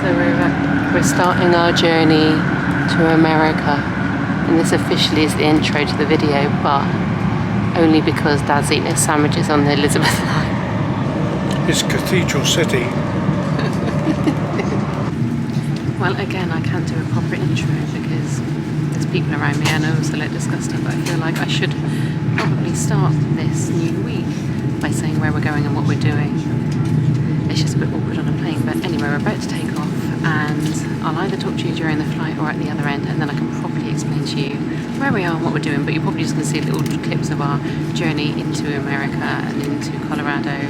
So we're starting our journey to America, and this officially is the intro to the video, but only because Dad's eating his sandwiches on the Elizabeth line. It's Cathedral City. Well, again, I can't do a proper intro because there's people around me and I also like discuss stuff, but I feel like I should probably start this new week by saying where we're going and what we're doing. It's just a bit awkward on a plane, but anyway, we're about to take off and I'll either talk to you during the flight or at the other end, and then I can properly explain to you where we are and what we're doing, but you're probably just going to see little clips of our journey into America and into Colorado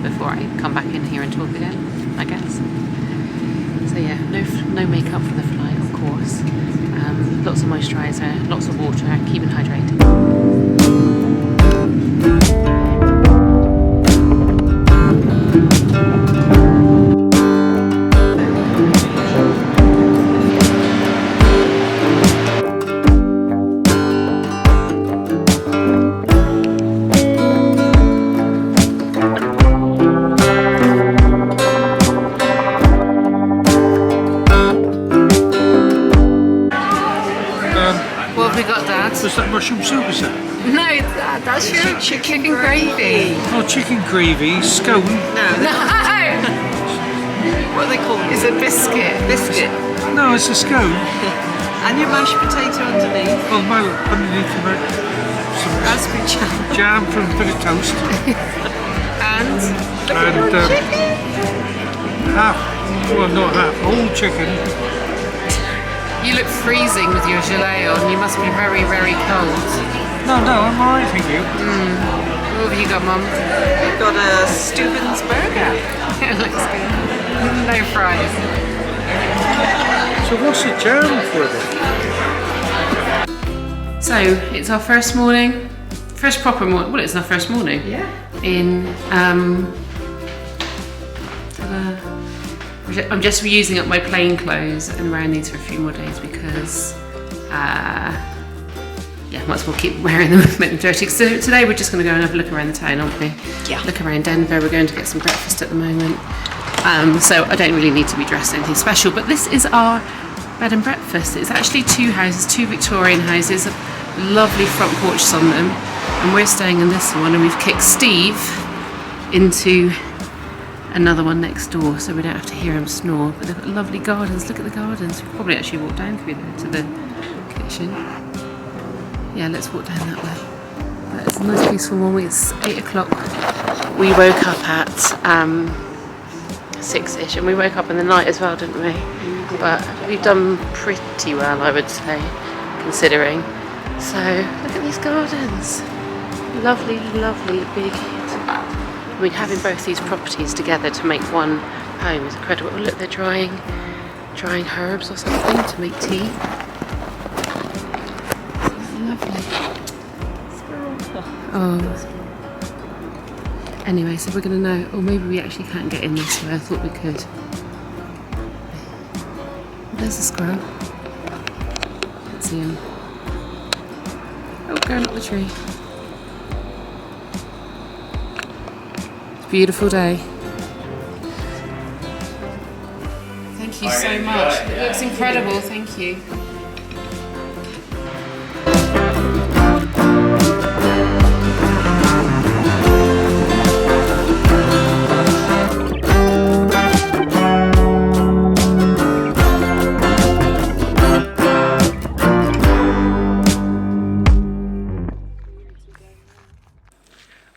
before I come back in here and talk again, I guess. So yeah, no makeup for the flight, of course. Lots of moisturiser, lots of water, keeping hydrated. Was that mushroom soup, is that? No, that's your chicken gravy. Oh, chicken gravy, scone. No. What are they called? It's a biscuit. Biscuit. No, it's a scone. And your mashed potato underneath. Oh, my underneath some Raspberry jam from a bit of toast. And half, well not half, whole chicken. You look freezing with your gilet on. You must be very, very cold. No, I'm alright, thank you. What have you got, Mum? We've got a Steuben's burger. It looks good. No fries. So what's the jam for it? So, it's our first morning. First proper morning. Well, it's our first morning. Yeah. In, I'm just reusing up my plain clothes and wearing these for a few more days because, yeah, might as well keep wearing them, make them dirty. So today we're just going to go and have a look around the town, aren't we? Yeah. Look around Denver. We're going to get some breakfast at the moment. So I don't really need to be dressed anything special, but this is our bed and breakfast. It's actually two houses, two Victorian houses, lovely front porches on them, and we're staying in this one, and we've kicked Steve into another one next door so we don't have to hear him snore. But they've got lovely gardens. Look at the gardens. We could probably actually walk down through there to the kitchen. Yeah, let's walk down that way. But it's a nice peaceful morning. It's 8 o'clock. We woke up at 6ish, and we woke up in the night as well, didn't we? But we've done pretty well, I would say, considering. So look at these gardens. Lovely, lovely big. I mean, having both these properties together to make one home is incredible. Oh, look, they're drying herbs or something to make tea. Lovely. Oh. Anyway, so we're going to know, or maybe we actually can't get in this way. I thought we could. There's a squirrel. Can't see him. Oh, going up the tree. Beautiful day. Thank you so much. It looks incredible, thank you.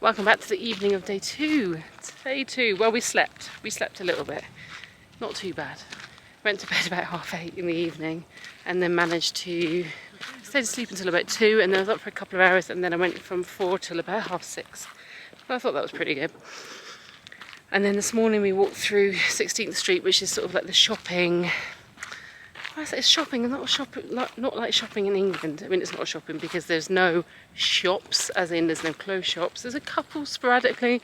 Welcome back to the evening of day two. Day two. Well, we slept a little bit. Not too bad. Went to bed about 8:30 in the evening and then managed to stay asleep until about 2, and then I was up for a couple of hours, and then I went from 4 till about 5:30. I thought that was pretty good. And then this morning we walked through 16th Street, which is sort of like the shopping. I say it's shopping and not like shopping in England. I mean, it's not shopping because there's no shops, as in there's no clothes shops. There's a couple sporadically,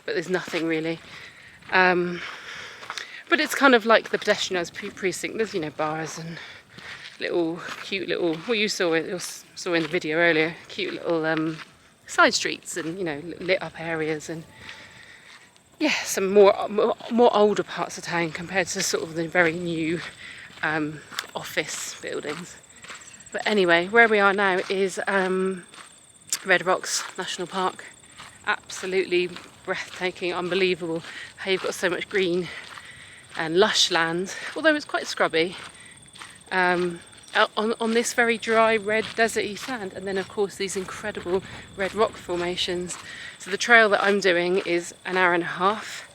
but there's nothing really. But it's kind of like the pedestrianised precinct. There's, you know, bars and cute little, well, you saw in the video earlier, cute little side streets and, you know, lit up areas and yeah, some more older parts of town compared to sort of the very new office buildings. But anyway, where we are now is Red Rocks National Park. Absolutely breathtaking, unbelievable how you've got so much green and lush land, although it's quite scrubby, on this very dry red deserty sand, and then of course these incredible red rock formations. So the trail that I'm doing is an hour and a half.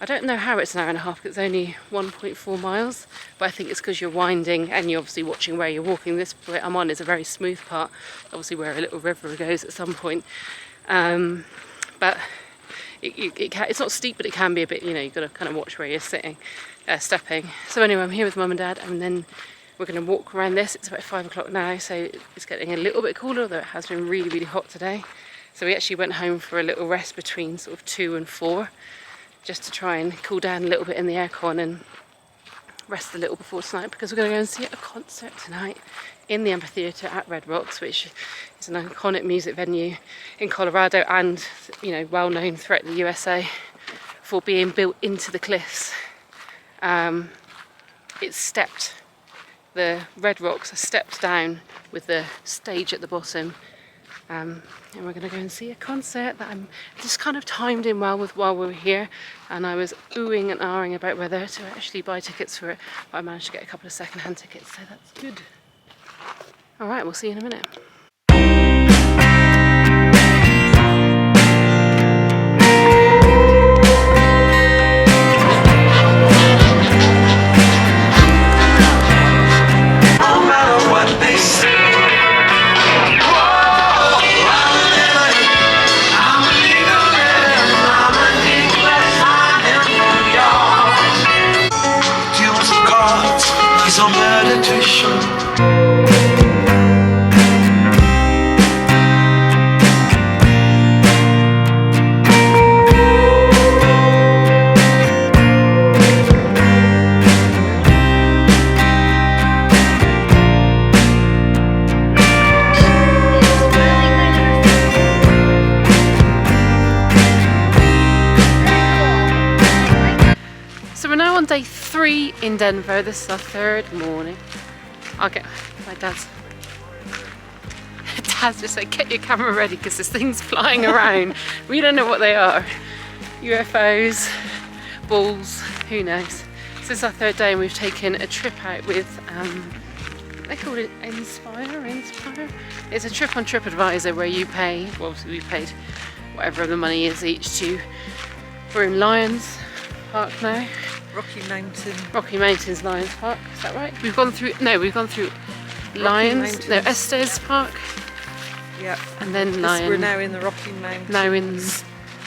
I don't know how it's an hour and a half, because it's only 1.4 miles, but I think it's because you're winding and you're obviously watching where you're walking. This bit I'm on is a very smooth part, obviously where a little river goes at some point. But it's not steep, but it can be a bit, you know, you've got to kind of watch where you're stepping. So anyway, I'm here with Mum and Dad, and then we're going to walk around this. It's about 5 o'clock now, so it's getting a little bit cooler, although it has been really, really hot today. So we actually went home for a little rest between sort of 2 and 4, just to try and cool down a little bit in the aircon and rest a little before tonight, because we're going to go and see a concert tonight in the amphitheatre at Red Rocks, which is an iconic music venue in Colorado, and, you know, well known throughout the USA for being built into the cliffs. It's stepped. The Red Rocks are stepped down with the stage at the bottom. And we're going to go and see a concert that I'm just kind of timed in well with while we were here, and I was oohing and ahhing about whether to actually buy tickets for it, but I managed to get a couple of second-hand tickets, so that's good. Alright, we'll see you in a minute. Day 3 in Denver. This is our 3rd morning. I'll get my dad's just said, get your camera ready because this thing's flying around. We don't know what they are. UFOs, balls, who knows. This is our 3rd day, and we've taken a trip out with they call it Inspire. It's a trip on TripAdvisor where you pay, well, obviously we paid whatever the money is each to. We're in Lions Park now. Rocky Mountains Lions Park, is that right? We've gone through Lions, no, Estes Park. Yep. And then Lions. We're now in the Rocky Mountains. Now in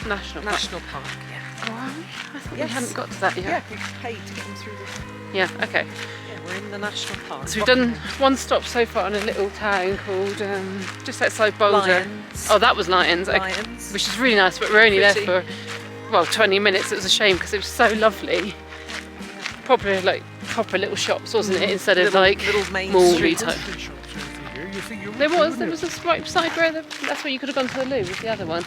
National Park, yeah. Oh, are we? I thought we hadn't got to that yet. Yeah, we've paid to get them through the... Yeah, okay. Yeah, we're in the National Park. So we've done one stop so far in a little town called, just outside Boulder. Lions. Oh, that was Lions. Okay. Lions. Which is really nice, but we're only there for, well, 20 minutes. It was a shame because it was so lovely. Proper little shops, wasn't it? Instead of like little main mall-y street. type. There was a right side where that's where you could have gone to the loo, was the other one.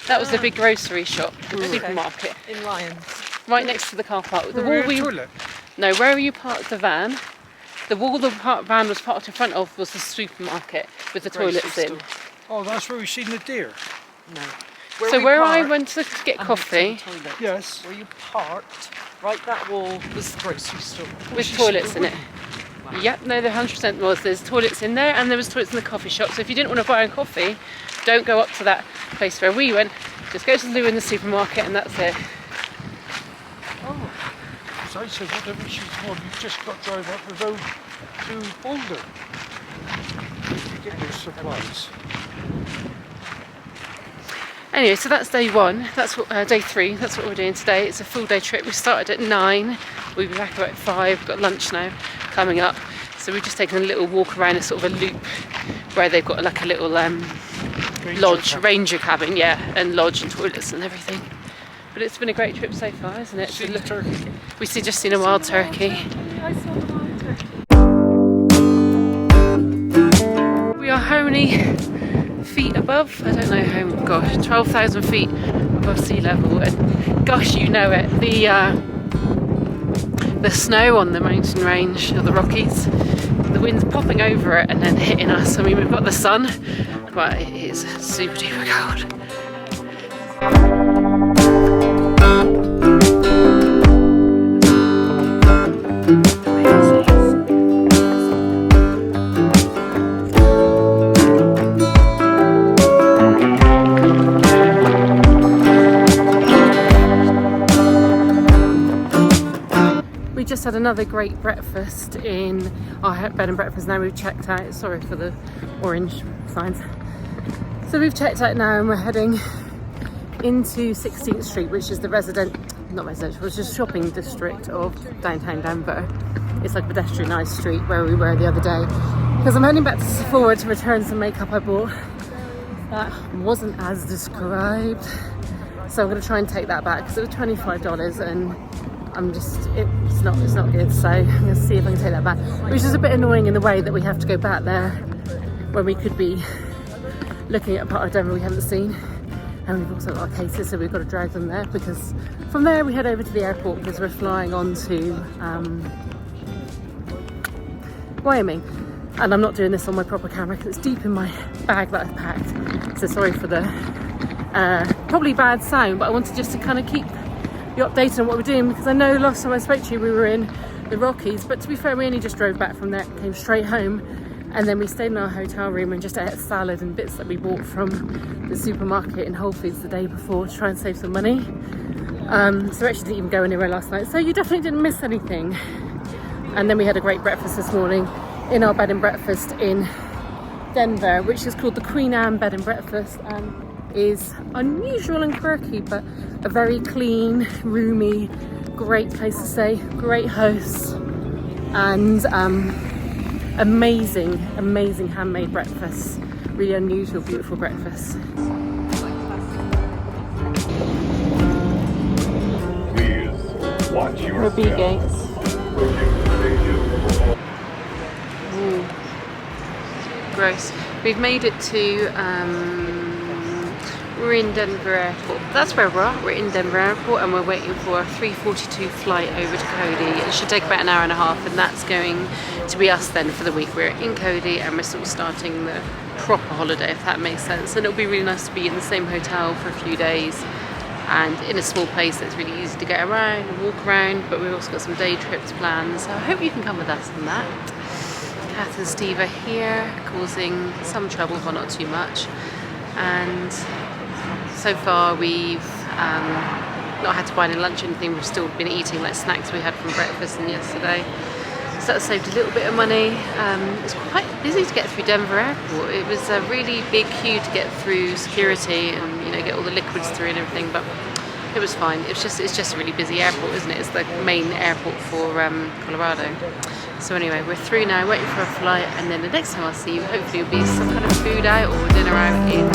That was the big grocery shop, the supermarket. In Lions. Right next to the car park. The Where wall we toilet? No, where you parked the van, the wall the van was parked in front of was the supermarket with the toilets in. Oh, that's where we've seen the deer. No. Where I went to get coffee, Yes. Where you parked, right that wall was the grocery store. with toilets in it. Yep, no, there 100% was. There's toilets in there, and there was toilets in the coffee shop. So if you didn't want to buy a coffee, don't go up to that place where we went. Just go to the loo in the supermarket, and that's it. Oh. So I said, what the issues more? You've just got to drive up the road to Boulder to get your supplies. Anyway, so that's day 1. That's what day 3. That's what we're doing today. It's a full day trip. We started at 9. We'll be back about 5. We've got lunch now coming up. So we've just taken a little walk around a sort of a loop where they've got like a little ranger cabin, yeah, and lodge and toilets and everything. But it's been a great trip so far, isn't it? Seen the turkey? We've just seen a wild turkey. I saw the wild turkey. We are how many feet above? I don't know how, gosh, 12,000 feet above sea level. And Gosh, you know it. The snow on the mountain range of the Rockies, the wind's popping over it and then hitting us. I mean, we've got the sun, but it is super duper cold. We just had another great breakfast in our bed and breakfast. Now we've checked out. Sorry for the orange signs. So we've checked out now and we're heading into 16th Street, which is the not residential, which is shopping district of downtown Denver. It's like a pedestrianised street where we were the other day. Because I'm heading back to Sephora to return some makeup I bought that wasn't as described. So I'm going to try and take that back because it was $25 and it's not good, so I'm going to see if I can take that back, which is a bit annoying in the way that we have to go back there when we could be looking at a part of Denver we haven't seen, and we've also got our cases, so we've got to drag them there, because from there we head over to the airport because we're flying on to Wyoming, and I'm not doing this on my proper camera because it's deep in my bag that I've packed, so sorry for the probably bad sound, but I wanted just to kind of keep you updated on what we're doing, because I know last time I spoke to you we were in the Rockies, but to be fair we only just drove back from there, came straight home, and then we stayed in our hotel room and just ate a salad and bits that we bought from the supermarket in Whole Foods the day before to try and save some money. So we actually didn't even go anywhere last night, so you definitely didn't miss anything. And then we had a great breakfast this morning in our bed and breakfast in Denver, which is called the Queen Anne Bed and Breakfast, and is unusual and quirky, but a very clean, roomy, great place to stay, great hosts, and amazing handmade breakfasts. Really unusual, beautiful breakfasts. Please watch your Ruby Gates. Ooh. Gross. We've made it to we're in Denver Airport. That's where we're in Denver Airport, and we're waiting for a 3:42 flight over to Cody. It should take about an hour and a half, and that's going to be us then for the week. We're in Cody and we're sort of starting the proper holiday, if that makes sense. And it'll be really nice to be in the same hotel for a few days and in a small place that's really easy to get around and walk around, but we've also got some day trips planned, so I hope you can come with us on that. Kath and Steve are here, causing some trouble, but not too much. And so far we've not had to buy any lunch or anything. We've still been eating like snacks we had from breakfast and yesterday, so that saved a little bit of money. It's quite busy to get through Denver Airport. It was a really big queue to get through security and get all the liquids through and everything, but it was fine. It's just a really busy airport, isn't it? It's the main airport for Colorado. So anyway, we're through now, waiting for a flight, and then the next time I'll see you hopefully will be some kind of food out or dinner out in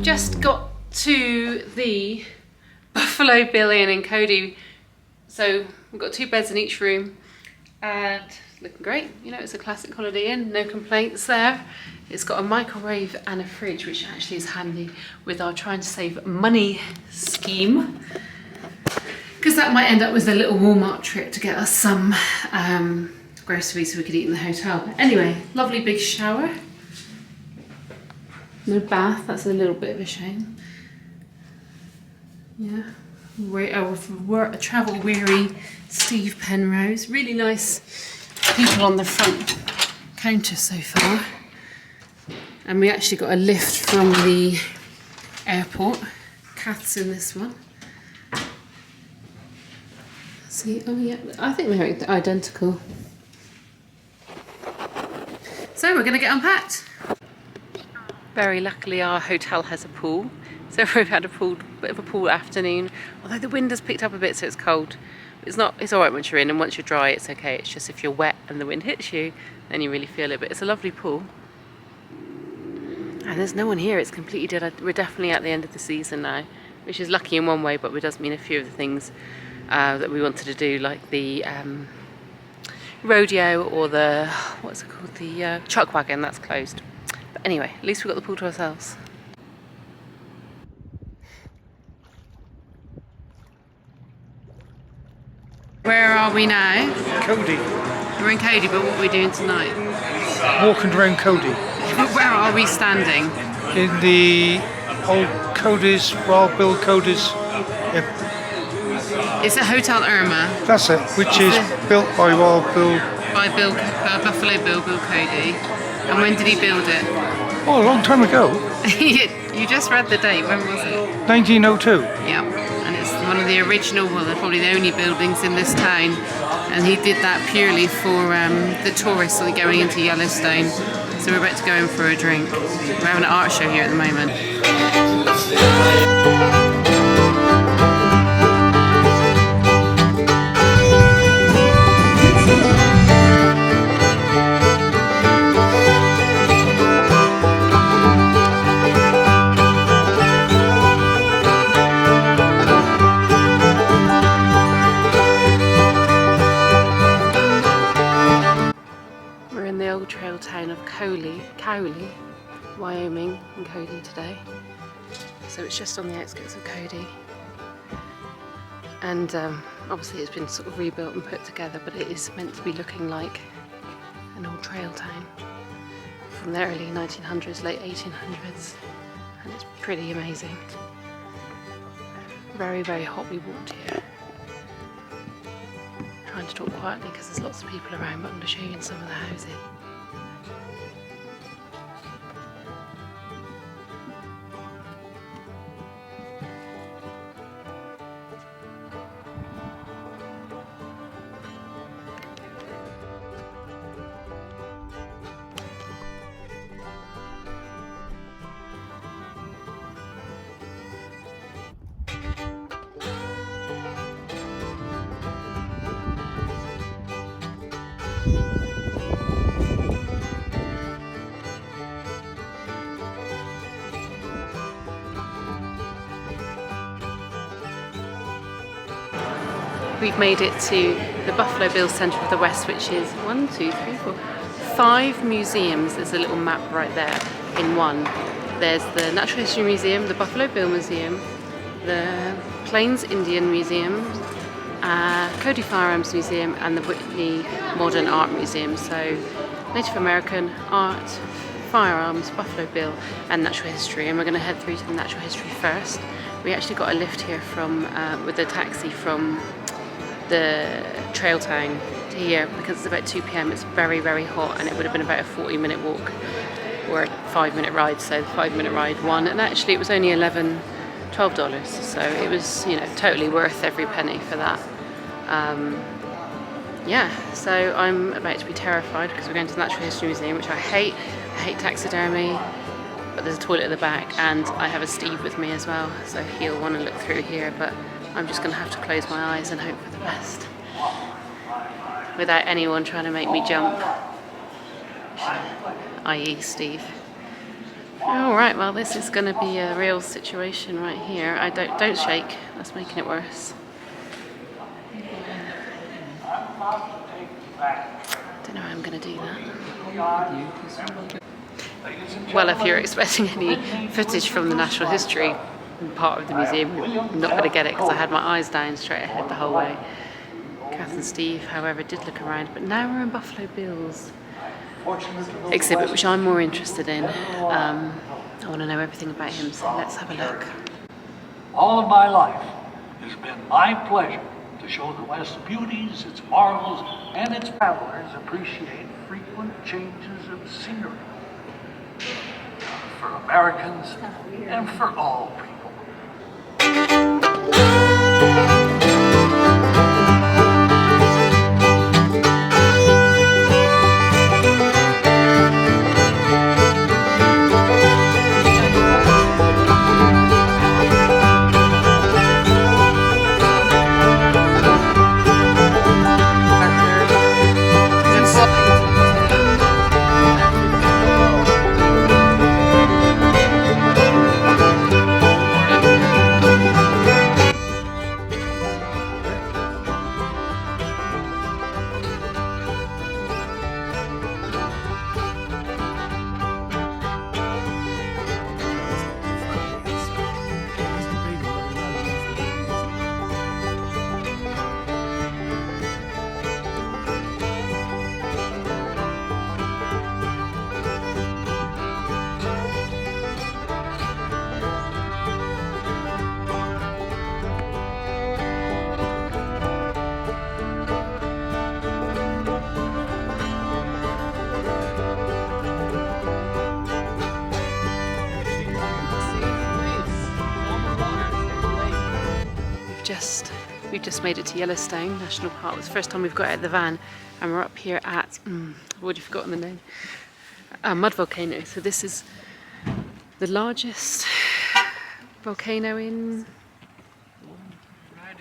just got to the Buffalo Bill Inn in Cody. So we've got 2 beds in each room and looking great. It's a classic Holiday Inn, no complaints there. It's got a microwave and a fridge, which actually is handy with our trying to save money scheme, because that might end up with a little Walmart trip to get us some groceries so we could eat in the hotel. But anyway, lovely big shower. No bath, that's a little bit of a shame. Yeah, we're a travel weary Steve Penrose. Really nice people on the front counter so far. And we actually got a lift from the airport. Kath's in this one. See, oh yeah, I think they're identical. So we're gonna get unpacked. Very luckily our hotel has a pool, so we've had a bit of a pool afternoon, although the wind has picked up a bit so it's cold. It's alright once you're in, and once you're dry it's okay. It's just if you're wet and the wind hits you then you really feel it, but it's a lovely pool. And there's no one here, it's completely dead. We're definitely at the end of the season now, which is lucky in one way, but it does mean a few of the things that we wanted to do, like the rodeo or the, what's it called, the chuck wagon, that's closed. But anyway, at least we've got the pool to ourselves. Where are we now? Cody. We're in Cody, but what are we doing tonight? Walking around Cody. Where are we standing? In the old Cody's, Wild Bill Cody's. It's a Hotel Irma. That's it, which is built by Wild Bill. By Buffalo Bill Cody. And when did he build it? Oh, a long time ago. You just read the date, when was it? 1902. Yeah, and it's one of the original, well, they're probably the only buildings in this town. And he did that purely for the tourists that are going into Yellowstone. So we're about to go in for a drink. We're having an art show here at the moment. Trail town of Cowley, Wyoming, and Cody today. So it's just on the outskirts of Cody. And obviously it's been sort of rebuilt and put together, but it is meant to be looking like an old trail town from the early 1900s, late 1800s. And it's pretty amazing. Very, very hot. We walked here. Trying to talk quietly because there's lots of people around, but I'm going to show you in some of the houses. We've made it to the Buffalo Bill Centre of the West, which is 5 museums. There's a little map right there in one. There's the Natural History Museum, the Buffalo Bill Museum, the Plains Indian Museum, Cody Firearms Museum, and the Whitney Modern Art Museum. So Native American art, firearms, Buffalo Bill, and natural history. And we're going to head through to the natural history first. We actually got a lift here from with a taxi from the trail town to here because it's about 2 p.m. It's very, very hot, and it would have been about a 40-minute walk or a 5-minute ride. So the 5-minute ride won, and actually it was only $12. So it was, you know, totally worth every penny for that. Yeah, so I'm about to be terrified because we're going to the Natural History Museum, which I hate. I hate taxidermy, but there's a toilet at the back, and I have a Steve with me as well, so he'll want to look through here, but I'm just going to have to close my eyes and hope for the best without anyone trying to make me jump, i.e. Steve. Alright, well this is going to be a real situation right here. Don't shake, that's making it worse. Don't know how I'm going to do that. Well, if you're expecting any footage from the natural history part of the museum, you're not going to get it because I had my eyes down straight ahead the whole way. Kath and Steve, however, did look around, but now we're in Buffalo Bill's exhibit, which I'm more interested in. I want to know everything about him, so let's have a look. All of my life, it's been my pleasure to show the West's beauties, its marvels, and its travelers appreciate frequent changes of scenery for Americans and for all people. we've just made it to Yellowstone National Park. It's the first time we've got out of the van, and we're up here at I've already forgotten the name. Mud volcano. So this is the largest volcano in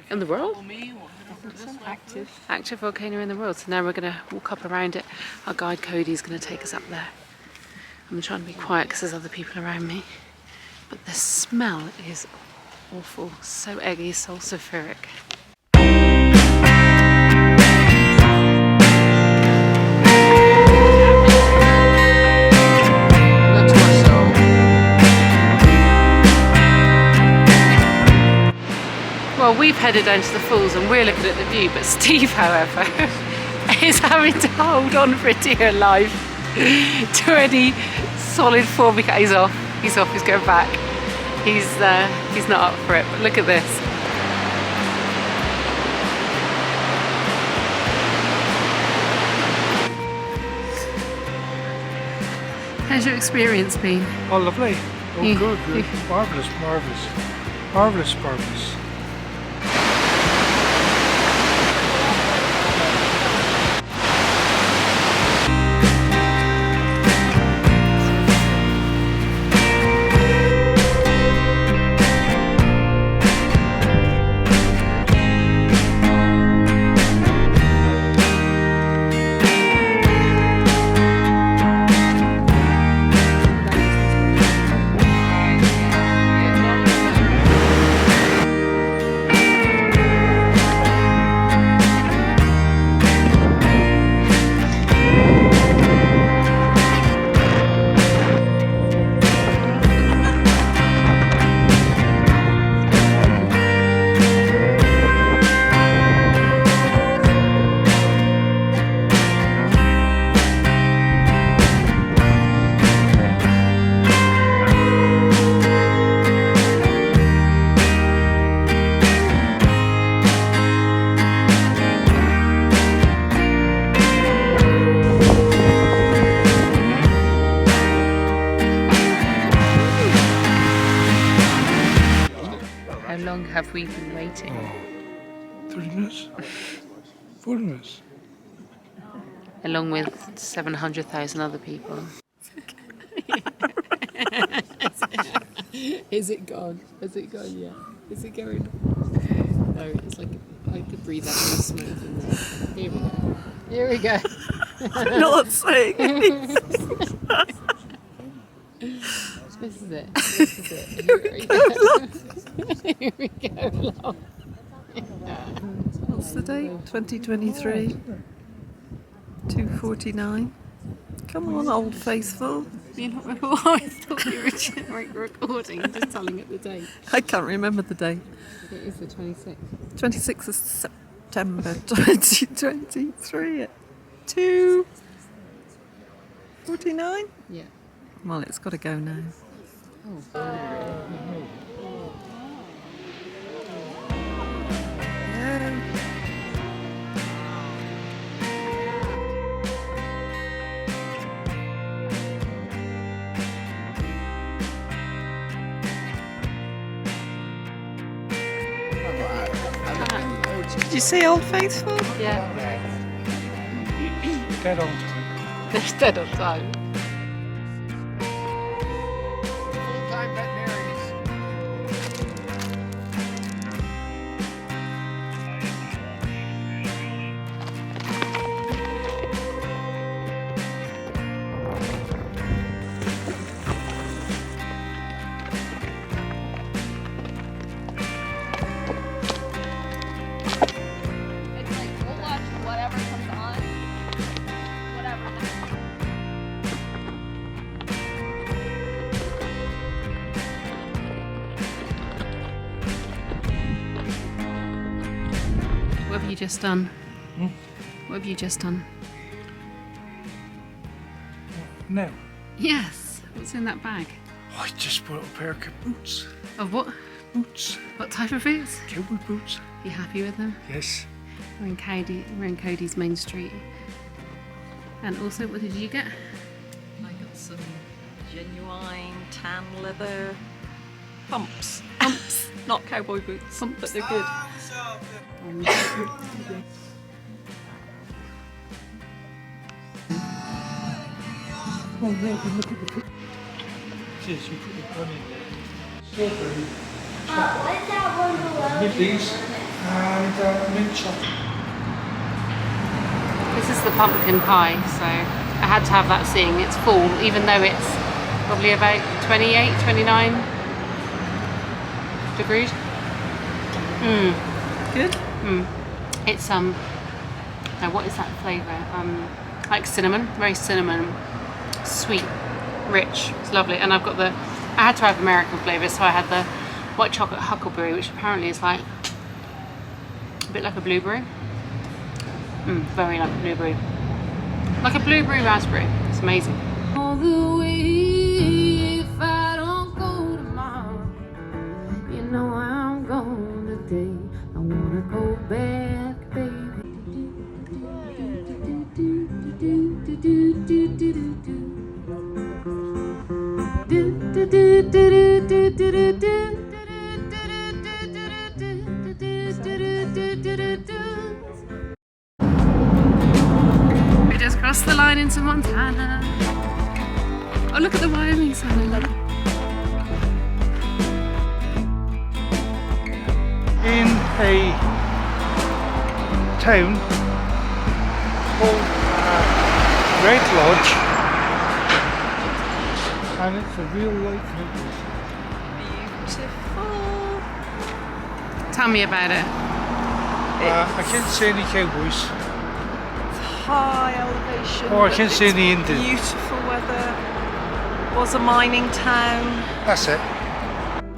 the world. Active volcano in the world. So now we're going to walk up around it. Our guide Cody's going to take us up there. I'm trying to be quiet because there's other people around me. But the smell is awful. So eggy, so sulfuric. Well, we've headed down to the falls and we're looking at the view, but Steve, however, is having to hold on for dear life to any solid form. He's off, he's going back. He's not up for it, but look at this. How's your experience been? Oh, lovely. Oh, good. Marvellous, marvellous. Marvellous, marvellous. How long have we been waiting? 30 minutes? 40 minutes? Along with 700,000 other people. Is it gone? Has it gone yet? Is it going? No, it's like I could breathe out the smoke in there. Here we go. Here we go. I'm not saying anything. This is it. This is it. Here we go. Here we go. Long. What's the date? 2023. 2:49. Come on, old faithful. You know, I thought you were recording, just telling it the date. I can't remember the date. It is the 26th. 26th of September 2023 at 2:49. Yeah. Well, it's got to go now. Oh. Yeah. Did you see Old Faithful? Yeah. Dead on time. They're dead on time. Full-time veterinarians. It's like we'll watch whatever comes on. Whatever. What have you just done? Hmm? What have you just done? Now, Yes. What's in that bag? I just bought a pair of boots. Of what? Boots. What type of boots? Cowboy boots. You happy with them? Yes. We're in Cody's main street. And also, what did you get? I got some genuine tan leather pumps. Not cowboy boots, Pumps. but they're good. Oh, no, look at the picture. Cheers, you put the bun in there. Strawberry, mint and mint chocolate. This is the pumpkin pie, so I had to have that seeing it's full, even though it's probably about 28, 29 degrees. Good. It's now what is that flavour? Like cinnamon, very cinnamon, sweet, rich. It's lovely. And I've got I had to have American flavour, so I had the white chocolate huckleberry, which apparently is like a bit like a blueberry. Very like a blueberry. Like a blueberry raspberry. It's amazing. All the way, if I don't go tomorrow, you know I'm going today. I wanna go back, baby. We just crossed the line into Montana. Oh, look at the Wyoming sign. I love it. In a town called Red Lodge, and it's a real life house. Beautiful. Tell me about it. I can't see any cowboys. High elevation. Oh, I can't see any Indians. Beautiful weather. Was a mining town. That's it.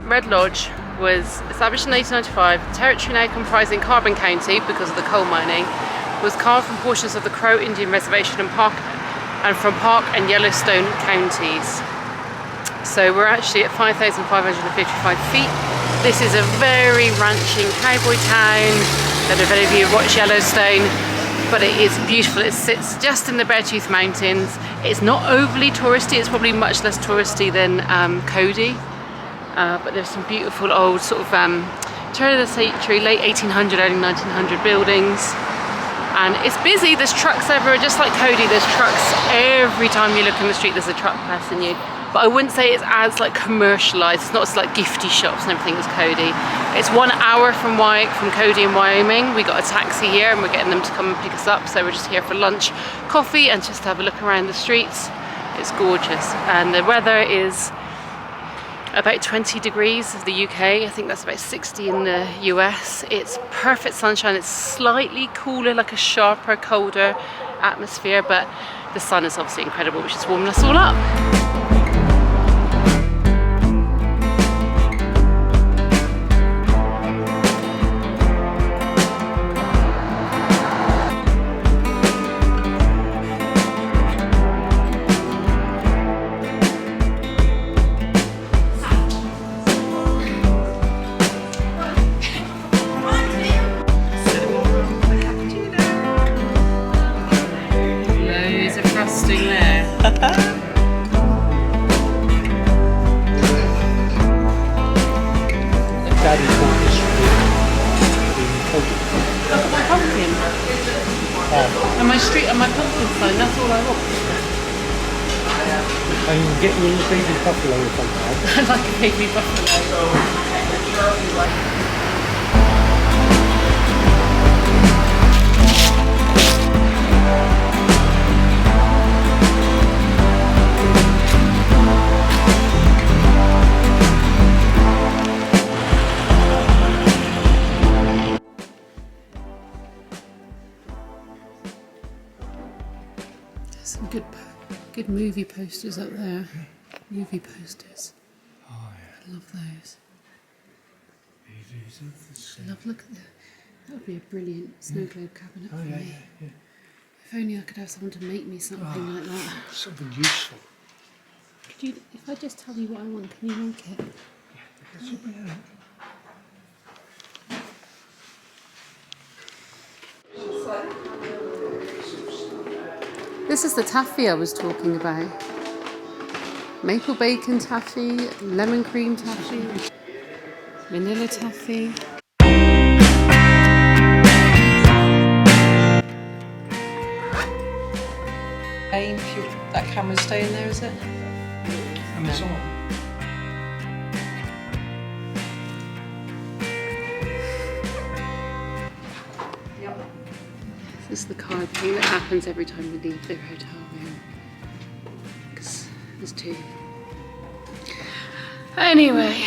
Red Lodge was established in 1895. The territory now comprising Carbon County, because of the coal mining, was carved from portions of the Crow Indian Reservation and from Park and Yellowstone counties. So we're actually at 5,555 feet. This is a very ranching cowboy town. I don't know if any of you have watched Yellowstone, but it is beautiful. It sits just in the Beartooth Mountains. It's not overly touristy. It's probably much less touristy than Cody. But there's some beautiful old sort of turn of the century, late 1800, early 1900 buildings. And it's busy. There's trucks everywhere, just like Cody. There's trucks every time you look in the street. There's a truck passing you. But I wouldn't say it's as like commercialized. It's not as like gifty shops and everything as Cody. It's 1 hour from Cody in Wyoming. We got a taxi here and we're getting them to come and pick us up. So we're just here for lunch, coffee, and just to have a look around the streets. It's gorgeous. And the weather is about 20 degrees of the UK. I think that's about 60 in the US. It's perfect sunshine. It's slightly cooler, like a sharper, colder atmosphere, but the sun is obviously incredible, which is warming us all up. And my pumpkin sign, that's all I want. And you can get your little baby buffalo if I can. I like a baby buffalo. Some good movie posters up there. Movie posters. Oh yeah. I love those. I love, look at that. That would be a brilliant snow globe cabinet for me. Yeah. If only I could have someone to make me something like that. Something useful. Could you, if I just tell you what I want, can you make it? Yeah. This is the taffy I was talking about. Maple bacon taffy, lemon cream taffy, vanilla taffy. camera staying there, is it? And it's on. This is the card thing that happens every time we leave their hotel room. Because there's two. Anyway,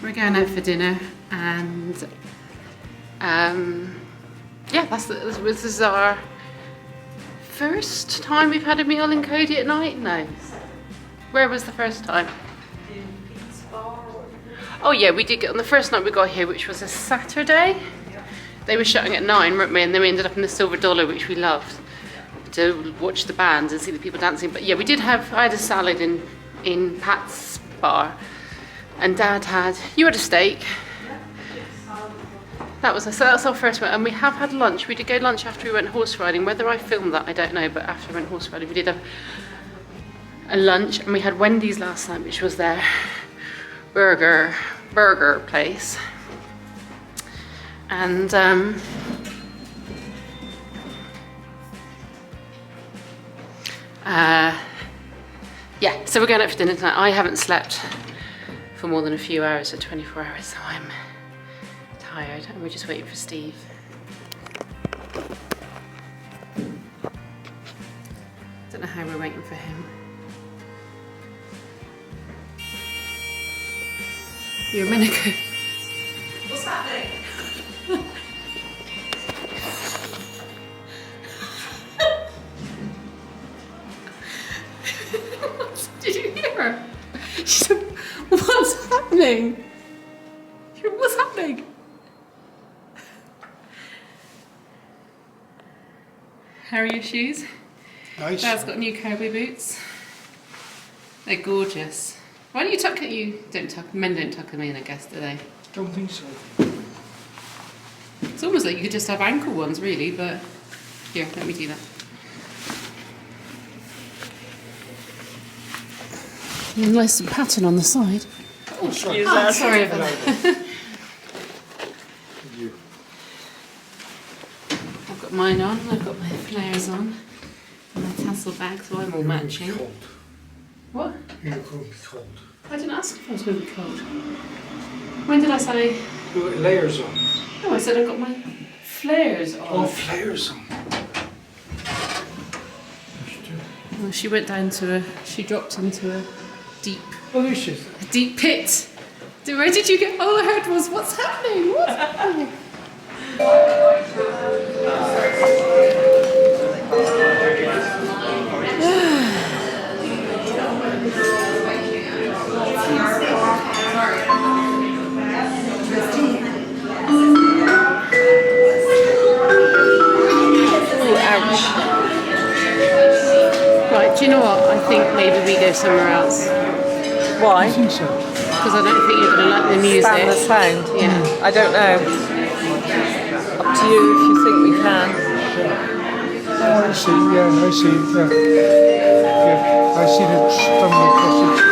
we're going out for dinner, and yeah, this is our first time we've had a meal in Cody at night. No, where was the first time? Oh yeah, we did get on the first night we got here, which was a Saturday. They were shutting at 9, weren't we? And then we ended up in the Silver Dollar, which we loved, to watch the bands and see the people dancing. But yeah, we did have, I had a salad in Pat's bar, and Dad had, you had a steak. So that's our first one. And we have had lunch. We did go lunch after we went horse riding. Whether I filmed that, I don't know, but after we went horse riding, we did have a lunch, and we had Wendy's last night, which was their burger place. And yeah, so we're going out for dinner tonight. I haven't slept for more than a few hours, so 24 hours, so I'm tired, and we're just waiting for Steve. Don't know how we're waiting for him. You're a minute ago. What's happening? Did you hear her? She said, what's happening? What's happening? How are your shoes? Nice. Dad's got new cowboy boots. They're gorgeous. Why don't you tuck it? Men don't tuck them in, I guess, do they? Don't think so. It's almost like you could just have ankle ones, really, but here, let me do that. Nice pattern on the side. Oh, sorry. Oh, sorry about that. You. I've got mine on, I've got my flares on, and my tassel bag, so I'm all matching. Cold. What? You're going to be cold. I didn't ask if I was going to be cold. When did I say? You got layers on. No, I said I've got my flares on. Oh, flares on. Well, she went down she dropped into a deep Well, this is. pit. Where did you get? All I heard was, what's happening? What's happening? Right, do you know what? I think maybe we go somewhere else. Why? I think so. Because I don't think you're going to like the music. Stand the sound? Yeah. I don't know. Up to you if you think we can. Oh, I see. Yeah, I see. Yeah, I see that stumbling across it.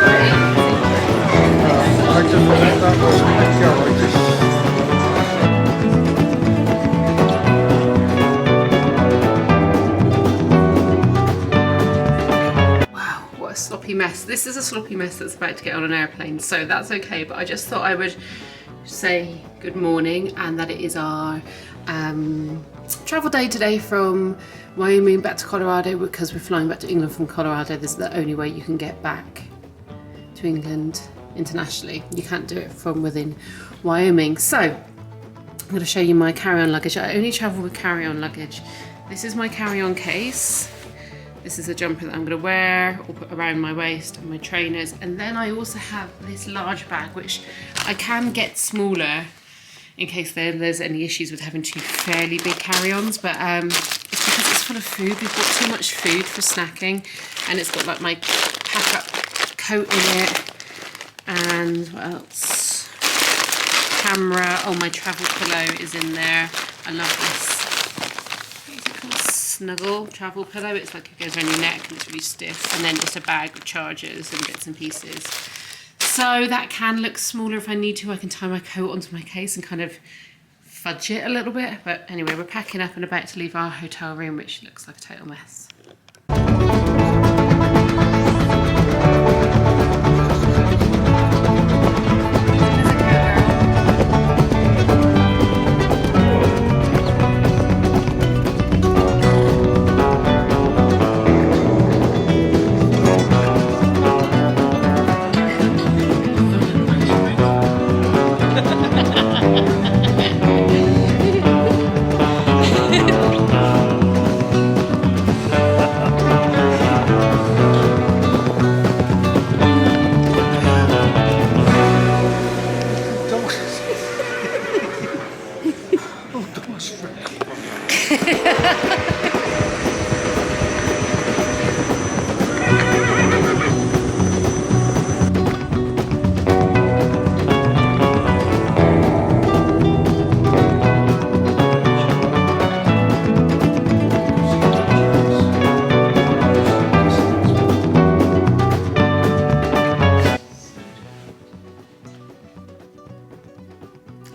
I don't know what that was. Yeah, I just. What a sloppy mess. This is a sloppy mess that's about to get on an airplane, so that's okay, but I just thought I would say good morning, and that it is our travel day today from Wyoming back to Colorado, because we're flying back to England from Colorado. This is the only way you can get back to England internationally. You can't do it from within Wyoming. So I'm going to show you my carry-on luggage. I only travel with carry-on luggage. This is my carry-on case. This is a jumper that I'm going to wear or put around my waist, and my trainers. And then I also have this large bag, which I can get smaller in case there's any issues with having two fairly big carry-ons. But it's because it's full of food. We've bought too much food for snacking. And it's got like my pack-up coat in it. And what else? Camera. Oh, my travel pillow is in there. I love this. Snuggle travel pillow. It's like it goes around your neck and it's really stiff, and then just a bag of chargers and bits and pieces. So that can look smaller if I need to. I can tie my coat onto my case and kind of fudge it a little bit. But anyway, we're packing up and about to leave our hotel room, which looks like a total mess.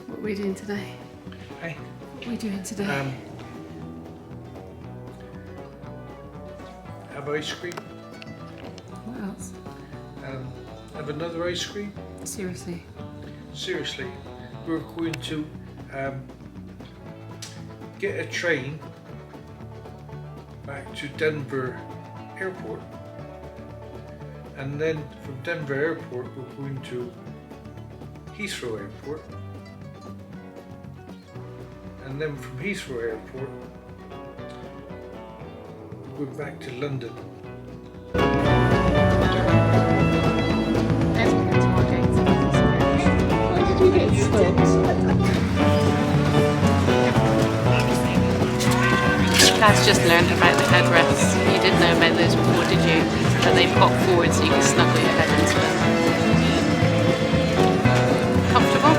What are we doing today? Hey, What are we doing today? have ice cream. What else? Have another ice cream. Seriously. Seriously, we're going to get a train back to Denver Airport, and then from Denver Airport we're going to Heathrow Airport, and then from Heathrow Airport we're going back to London. Class just learned about the headrests. You didn't know about those before, did you? That they pop forward so you can snuggle your head into them. Comfortable?